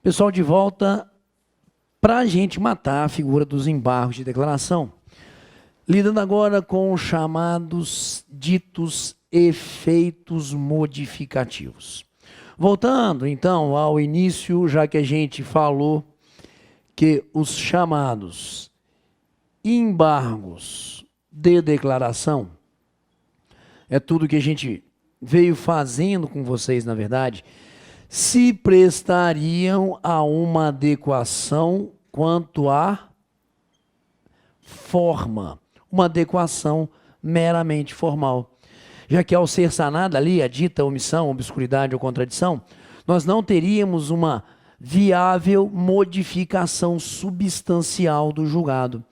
Pessoal, de volta para a gente matar a figura dos embargos de declaração. Lidando agora com os chamados ditos efeitos modificativos. Voltando, então, ao início, já que a gente falou que os chamados embargos de declaração é tudo que a gente veio fazendo com vocês, na verdade, se prestariam a uma adequação quanto à forma, uma adequação meramente formal. Já que ao ser sanada ali a dita omissão, obscuridade ou contradição, nós não teríamos uma viável modificação substancial do julgado.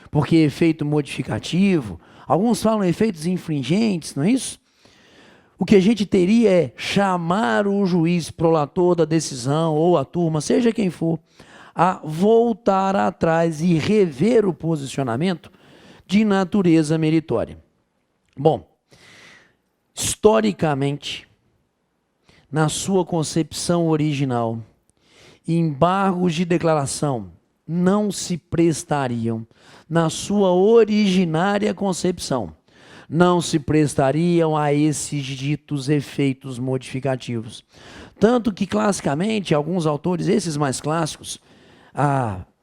Porque efeito modificativo, alguns falam efeitos infringentes, não é isso? O que a gente teria é chamar o juiz prolator da decisão, ou a turma, seja quem for, a voltar atrás e rever o posicionamento de natureza meritória. Bom, historicamente, na sua concepção original, embargos de declaração não se prestariam, na sua originária concepção, não se prestariam a esses ditos efeitos modificativos. Tanto que, classicamente, alguns autores, esses mais clássicos,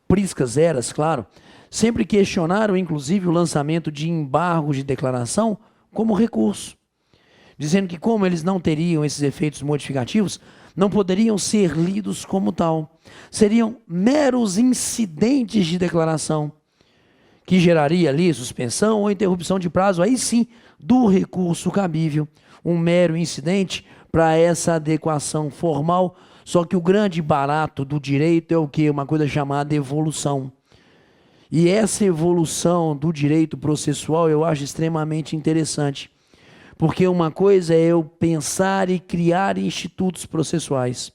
Priscas Eras, claro, sempre questionaram, inclusive, o lançamento de embargos de declaração como recurso, dizendo que, como eles não teriam esses efeitos modificativos, não poderiam ser lidos como tal. Seriam meros incidentes de declaração, que geraria ali suspensão ou interrupção de prazo, aí sim, do recurso cabível. Um mero incidente para essa adequação formal, só que o grande barato do direito é o quê? Uma coisa chamada evolução. E essa evolução do direito processual eu acho extremamente interessante. Porque uma coisa é eu pensar e criar institutos processuais.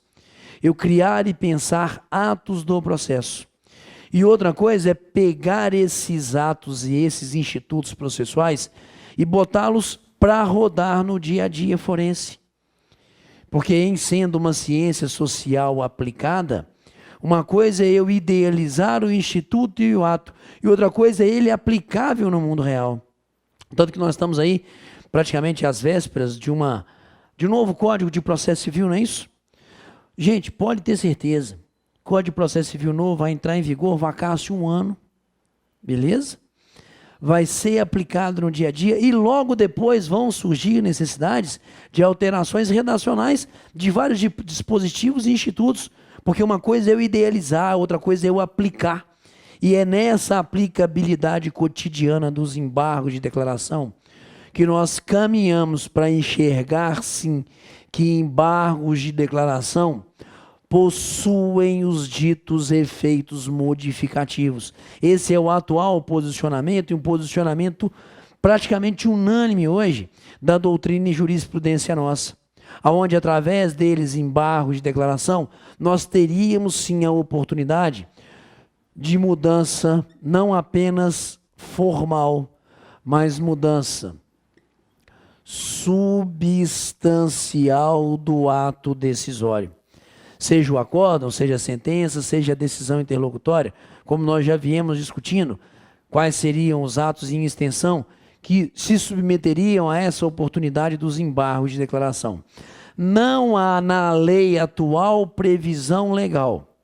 Eu criar e pensar atos do processo. E outra coisa é pegar esses atos e esses institutos processuais e botá-los para rodar no dia a dia forense. Porque em sendo uma ciência social aplicada, uma coisa é eu idealizar o instituto e o ato, e outra coisa é ele aplicável no mundo real. Tanto que nós estamos aí praticamente às vésperas de um novo Código de Processo Civil, não é isso? Gente, pode ter certeza, Código de Processo Civil novo vai entrar em vigor, vacácio 1 ano, beleza? Vai ser aplicado no dia a dia e logo depois vão surgir necessidades de alterações redacionais de vários dispositivos e institutos, porque uma coisa é eu idealizar, outra coisa é eu aplicar. E é nessa aplicabilidade cotidiana dos embargos de declaração que nós caminhamos para enxergar, sim, que embargos de declaração possuem os ditos efeitos modificativos. Esse é o atual posicionamento, e um posicionamento praticamente unânime hoje da doutrina e jurisprudência nossa, aonde através deles, embargos de declaração, nós teríamos sim a oportunidade de mudança não apenas formal, mas mudança substancial do ato decisório. Seja o acórdão, seja a sentença, seja a decisão interlocutória, como nós já viemos discutindo, quais seriam os atos em extensão que se submeteriam a essa oportunidade dos embargos de declaração. Não há na lei atual previsão legal,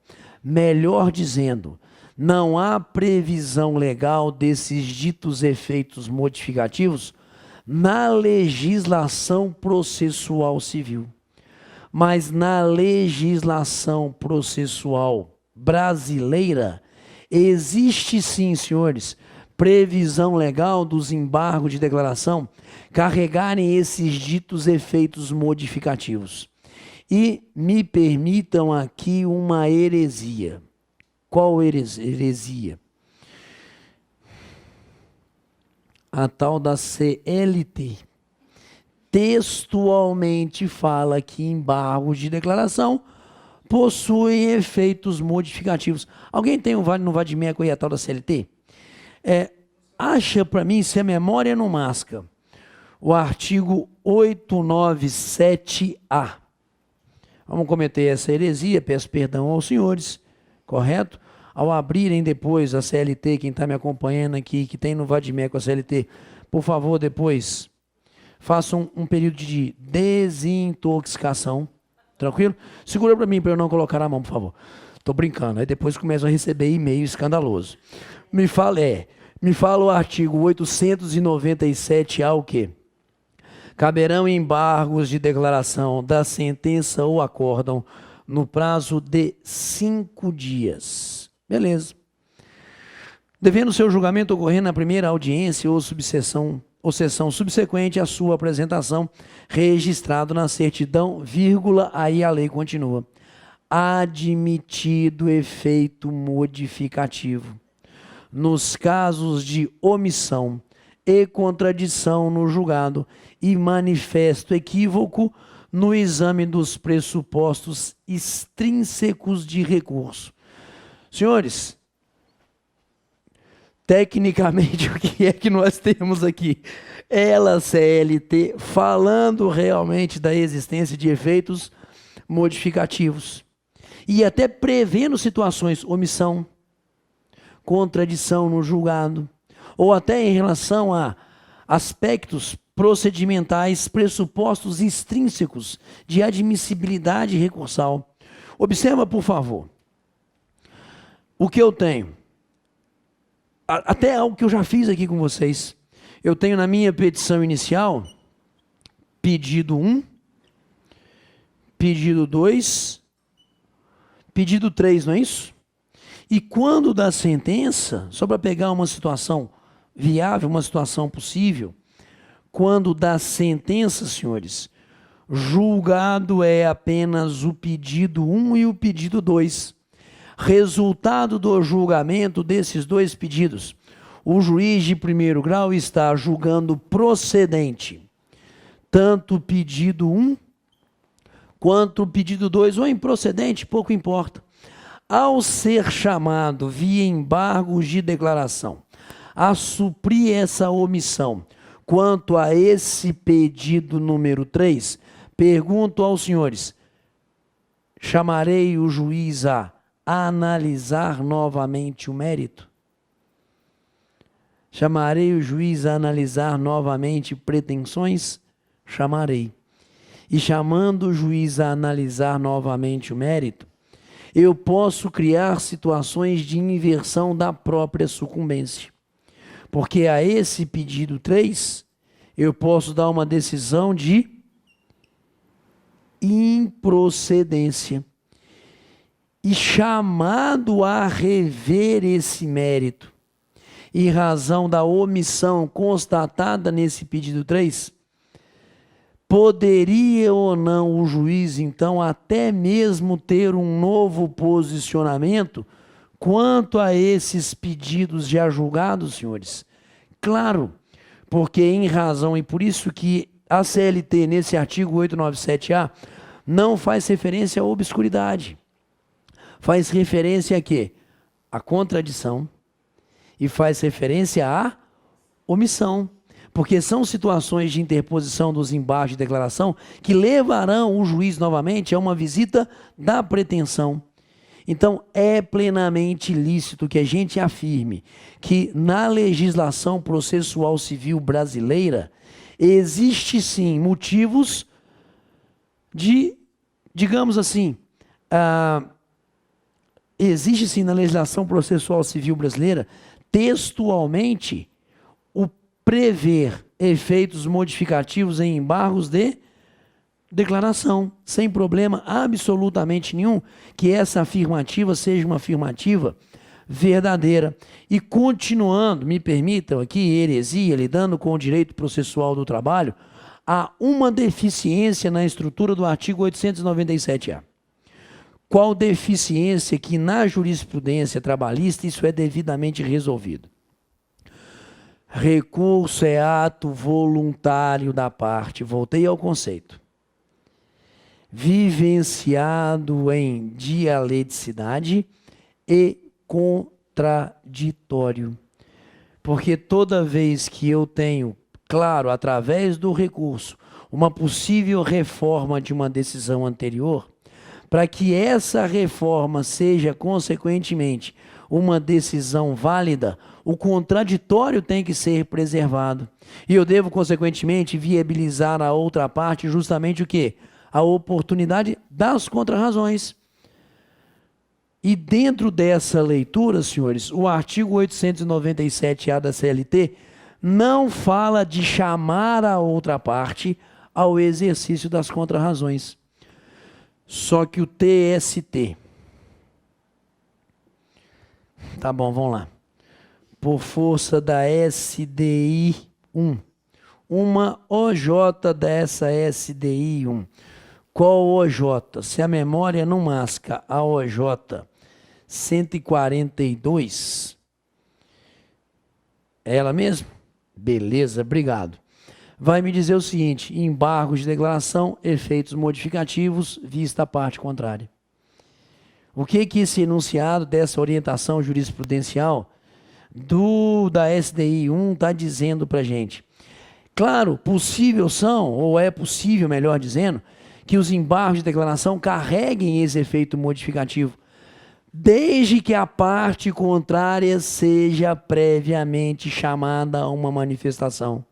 melhor dizendo, não há previsão legal desses ditos efeitos modificativos na legislação processual civil. Mas na legislação processual brasileira, existe sim, senhores, previsão legal dos embargos de declaração carregarem esses ditos efeitos modificativos. E me permitam aqui uma heresia. Qual heresia? A tal da CLT. Textualmente fala que embargos de declaração possuem efeitos modificativos. Alguém tem um vale no vadimeco aí, a tal da CLT? Acha para mim, se a memória não masca, o artigo 897A. vamos cometer essa heresia, peço perdão aos senhores, correto? Ao abrirem depois a CLT, quem está me acompanhando aqui, que tem no Vadimeco a CLT, por favor, depois, façam um período de desintoxicação, tranquilo? Segura para mim, para eu não colocar a mão, por favor. Estou brincando, aí depois começam a receber e-mail escandaloso. Me fala o artigo 897A o quê? Caberão embargos de declaração da sentença ou acórdão no prazo de 5 dias. Beleza. Devendo seu julgamento ocorrer na primeira audiência ou sessão subsequente à sua apresentação, registrado na certidão, vírgula, aí a lei continua. Admitido efeito modificativo. Nos casos de omissão e contradição no julgado e manifesto equívoco no exame dos pressupostos extrínsecos de recurso. Senhores, tecnicamente o que é que nós temos aqui? Ela, CLT, falando realmente da existência de efeitos modificativos e até prevendo situações, omissão, contradição no julgado, ou até em relação a aspectos procedimentais, pressupostos extrínsecos de admissibilidade recursal. Observa, por favor, o que eu tenho. Até algo que eu já fiz aqui com vocês. Eu tenho na minha petição inicial, pedido 1, pedido 2, pedido 3, não é isso? E quando dá sentença, só para pegar uma situação viável, uma situação possível, quando dá sentença, senhores, julgado é apenas o pedido 1 e o pedido 2. Resultado do julgamento desses dois pedidos, o juiz de primeiro grau está julgando procedente tanto o pedido 1 quanto o pedido 2, ou improcedente, pouco importa. Ao ser chamado via embargos de declaração a suprir essa omissão quanto a esse pedido número 3, pergunto aos senhores, chamarei o juiz a analisar novamente o mérito? Chamarei o juiz a analisar novamente pretensões? Chamarei. E chamando o juiz a analisar novamente o mérito, eu posso criar situações de inversão da própria sucumbência. Porque a esse pedido 3, eu posso dar uma decisão de improcedência. E chamado a rever esse mérito, em razão da omissão constatada nesse pedido 3, poderia ou não o juiz, então, até mesmo ter um novo posicionamento quanto a esses pedidos já julgados, senhores? Claro, porque em razão, e por isso que a CLT, nesse artigo 897A, não faz referência à obscuridade. Faz referência a quê? A contradição e faz referência à omissão. Porque são situações de interposição dos embargos de declaração que levarão o juiz novamente a uma visita da pretensão. Então, é plenamente lícito que a gente afirme que na legislação processual civil brasileira existe sim motivos de, digamos assim, existe sim na legislação processual civil brasileira textualmente o prever efeitos modificativos em embargos de declaração, sem problema absolutamente nenhum que essa afirmativa seja uma afirmativa verdadeira. E continuando, me permitam aqui, heresia, lidando com o direito processual do trabalho, há uma deficiência na estrutura do artigo 897A. Qual deficiência que na jurisprudência trabalhista isso é devidamente resolvido? Recurso é ato voluntário da parte. Voltei ao conceito. Vivenciado em dialeticidade e contraditório. Porque toda vez que eu tenho, claro, através do recurso, uma possível reforma de uma decisão anterior, para que essa reforma seja, consequentemente, uma decisão válida, o contraditório tem que ser preservado. E eu devo, consequentemente, viabilizar a outra parte justamente o quê? A oportunidade das contrarrazões. E dentro dessa leitura, senhores, o artigo 897-A da CLT não fala de chamar a outra parte ao exercício das contrarrazões. Só que o TST... Tá bom, vamos lá. Por força da SDI 1, uma OJ dessa SDI 1. Qual OJ? Se a memória não masca a OJ 142, é ela mesmo? Beleza, obrigado. Vai me dizer o seguinte: embargos de declaração, efeitos modificativos, vista a parte contrária. O que esse enunciado dessa orientação jurisprudencial da SDI 1 está dizendo para a gente? Claro, possível são, ou é possível, melhor dizendo, que os embargos de declaração carreguem esse efeito modificativo, desde que a parte contrária seja previamente chamada a uma manifestação,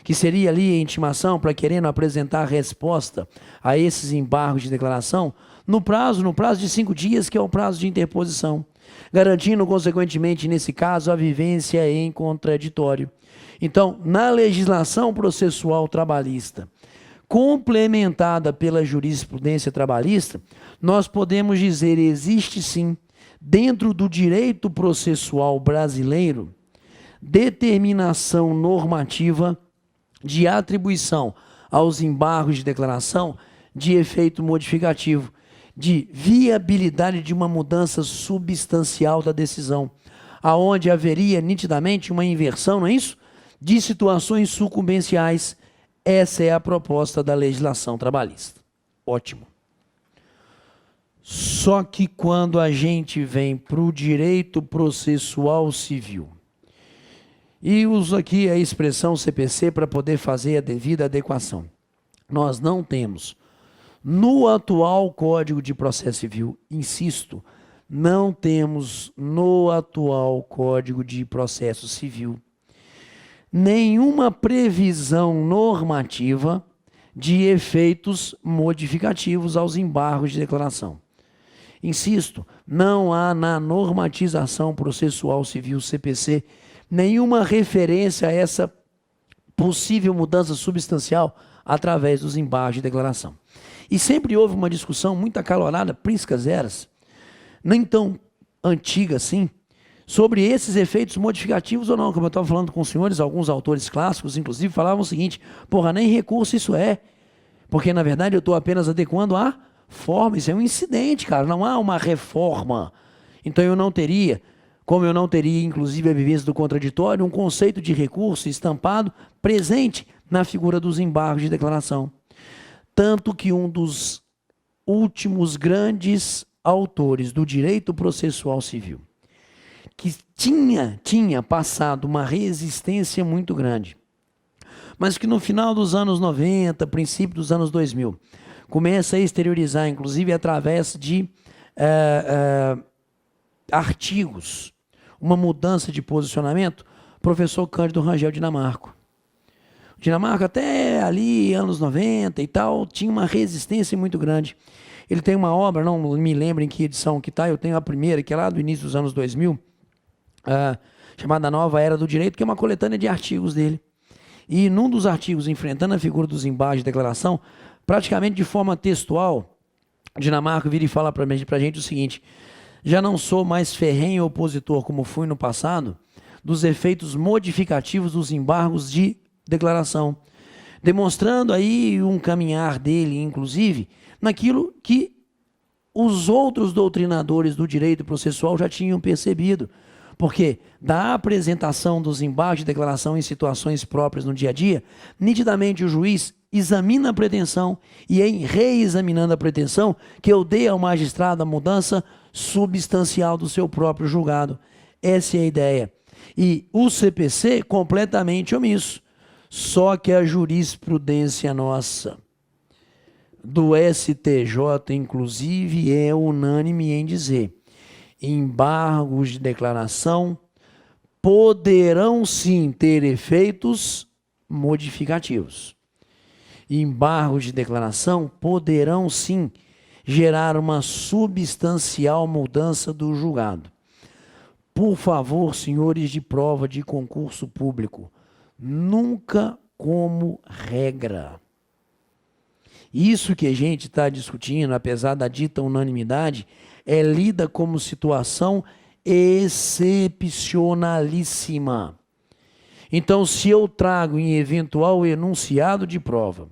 que seria ali a intimação para querendo apresentar resposta a esses embargos de declaração no prazo de 5 dias, que é o prazo de interposição, garantindo, consequentemente, nesse caso, a vivência em contraditório. Então, na legislação processual trabalhista, complementada pela jurisprudência trabalhista, nós podemos dizer, existe sim, dentro do direito processual brasileiro, determinação normativa de atribuição aos embargos de declaração de efeito modificativo, de viabilidade de uma mudança substancial da decisão, aonde haveria nitidamente uma inversão, não é isso? De situações sucumbenciais. Essa é a proposta da legislação trabalhista. Ótimo. Só que quando a gente vem para o direito processual civil, e uso aqui a expressão CPC para poder fazer a devida adequação, nós não temos no atual Código de Processo Civil, insisto, não temos no atual Código de Processo Civil nenhuma previsão normativa de efeitos modificativos aos embargos de declaração. Insisto, não há na normatização processual civil CPC nenhuma referência a essa possível mudança substancial através dos embargos de declaração. E sempre houve uma discussão muito acalorada, príncipes eras, nem tão antiga assim, sobre esses efeitos modificativos ou não. Como eu estava falando com os senhores, alguns autores clássicos, inclusive, falavam o seguinte: porra, nem recurso isso é, porque na verdade eu estou apenas adequando a forma, isso é um incidente, cara, não há uma reforma. Então eu não teria, como eu não teria, inclusive, a vivência do contraditório, um conceito de recurso estampado presente na figura dos embargos de declaração. Tanto que um dos últimos grandes autores do direito processual civil, que tinha passado uma resistência muito grande, mas que no final dos anos 90, princípio dos anos 2000, começa a exteriorizar, inclusive através de artigos, uma mudança de posicionamento, professor Cândido Rangel Dinamarco. Dinamarca, até ali, anos 90 e tal, tinha uma resistência muito grande. Ele tem uma obra, não me lembro em que edição que está, eu tenho a primeira, que é lá do início dos anos 2000, chamada Nova Era do Direito, que é uma coletânea de artigos dele. E num dos artigos, enfrentando a figura dos embargos de declaração, praticamente de forma textual, Dinamarca vira e fala para a gente o seguinte: já não sou mais ferrenho opositor, como fui no passado, dos efeitos modificativos dos embargos de declaração, demonstrando aí um caminhar dele, inclusive, naquilo que os outros doutrinadores do direito processual já tinham percebido, porque da apresentação dos embargos de declaração em situações próprias no dia a dia, nitidamente o juiz examina a pretensão e, em reexaminando a pretensão, que eu dê ao magistrado a mudança substancial do seu próprio julgado. Essa é a ideia. E o CPC completamente omisso. Só que a jurisprudência nossa, do STJ, inclusive, é unânime em dizer: embargos de declaração poderão sim ter efeitos modificativos. Embargos de declaração poderão sim gerar uma substancial mudança do julgado. Por favor, senhores de prova de concurso público, nunca como regra. Isso que a gente está discutindo, apesar da dita unanimidade, é lida como situação excepcionalíssima. Então, se eu trago em eventual enunciado de prova,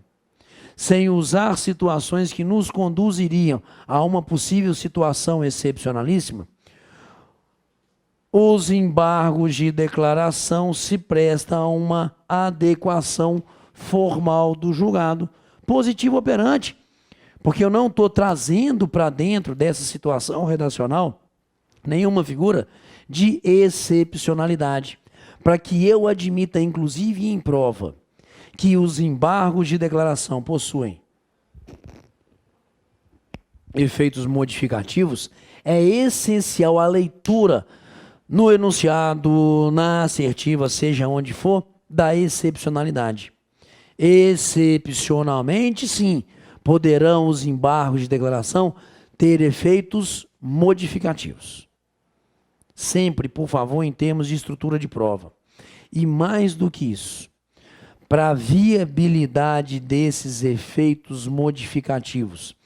sem usar situações que nos conduziriam a uma possível situação excepcionalíssima, os embargos de declaração se prestam a uma adequação formal do julgado, positivo operante, porque eu não estou trazendo para dentro dessa situação redacional nenhuma figura de excepcionalidade, para que eu admita, inclusive em prova, que os embargos de declaração possuem efeitos modificativos. É essencial a leitura no enunciado, na assertiva, seja onde for, da excepcionalidade. Excepcionalmente, sim, poderão os embargos de declaração ter efeitos modificativos. Sempre, por favor, em termos de estrutura de prova. E mais do que isso, para a viabilidade desses efeitos modificativos,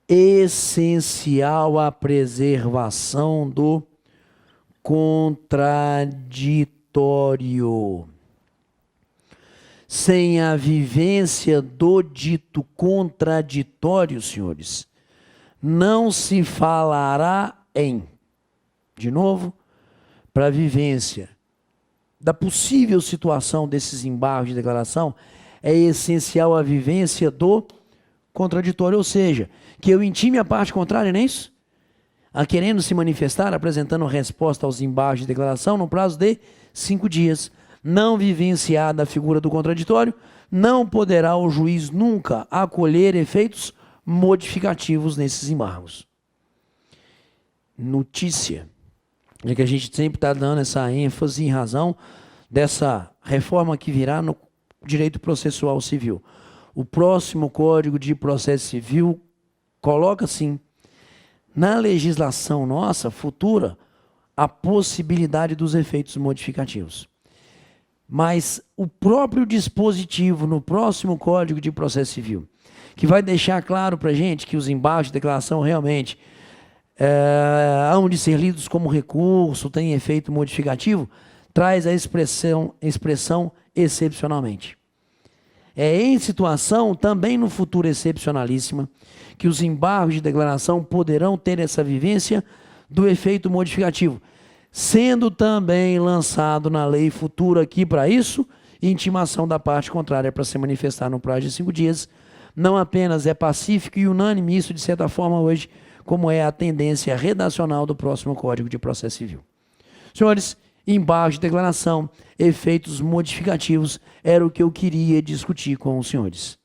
essencial a preservação do contraditório. Sem a vivência do dito contraditório, senhores, não se falará em, de novo, para a vivência da possível situação desses embargos de declaração, é essencial a vivência do contraditório, ou seja, que eu intime a parte contrária, não é isso? A querendo se manifestar, apresentando resposta aos embargos de declaração no prazo de 5 dias. Não vivenciada a figura do contraditório, não poderá o juiz nunca acolher efeitos modificativos nesses embargos. Notícia é que a gente sempre está dando essa ênfase em razão dessa reforma que virá no direito processual civil. O próximo Código de Processo Civil coloca, sim, na legislação nossa, futura, a possibilidade dos efeitos modificativos. Mas o próprio dispositivo no próximo Código de Processo Civil, que vai deixar claro para a gente que os embargos de declaração realmente hão de ser lidos como recurso, tem efeito modificativo, traz a expressão excepcionalmente. É em situação, também no futuro excepcionalíssima, que os embargos de declaração poderão ter essa vivência do efeito modificativo, sendo também lançado na lei futura aqui para isso, intimação da parte contrária para se manifestar no prazo de 5 dias. Não apenas é pacífico e unânime isso, de certa forma, hoje, como é a tendência redacional do próximo Código de Processo Civil. Senhores, embargos de declaração, efeitos modificativos, era o que eu queria discutir com os senhores.